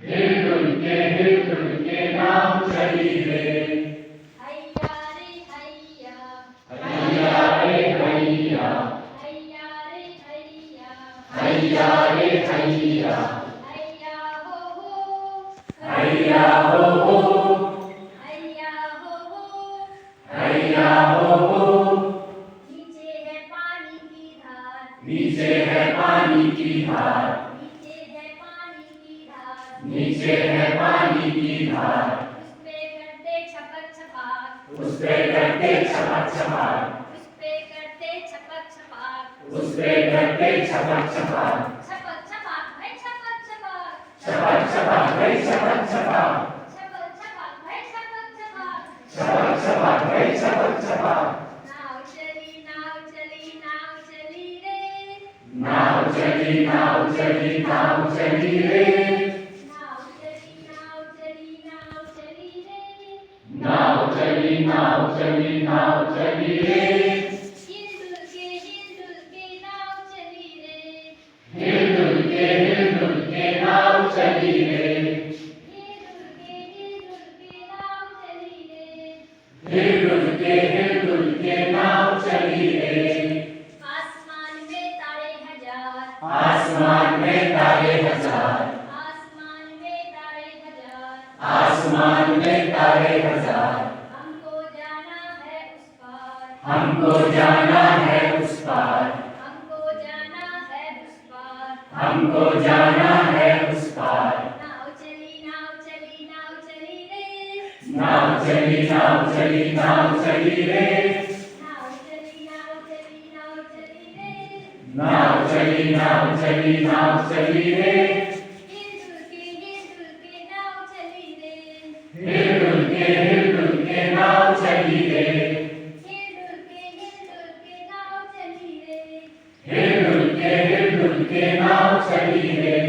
हिल डुल के नाव चली रे। हैया रे हैया, हैया रे हैया, हैया रे हैया, हैया रे हैया, हैया हो, हैया हो, हैया हो। हैया हो। नीचे है पानी की धार, नीचे है पानी की धार, नीचे है पानी की धार, नीचे है पानी की धार। उस पे करते छपक छपाक, उस पे करते छपक छपाक, उस पे करते छपक छपाक, उस पे करते छपक छपाक, छपक छपाक भाई छपक छपाक, छपक छपाक भाई छपक छपाक, छपक छपाक भाई छपक छपाक। छपक छपाक भाई छपक छपाक। नाव चली नाव चली नाव चली रे, नाव चली नाव चली नाव चली रे। नाव चली नाव चली नाव चली रे। नाव चली नाव चली नाव चली रे। हिल डुल के नाव चली रे, हिल डुल के नाव चली रे। हिल डुल के नाव चली रे। हिल डुल के नाव चली रे। आसमान में तारे हजार, आसमान में तारे हजार, आसमान में तारे हजार। आसमान में तारे हजार। हमको जाना है उस पार, हमको जाना है उस पार, हमको जाना है उस पार। हमको जाना है उस पार। नाव चली नाव चली नाव चली रे, नाव चली नाव चली नाव चली रे। नाव चली नाव चली नाव चली रे। नाव चली नाव चली नाव चली रे। हिल डुल के नाव चली रे, हिल डुल के नाव चली रे। हिल डुल के नाव चली रे। हिल डुल के नाव चली रे।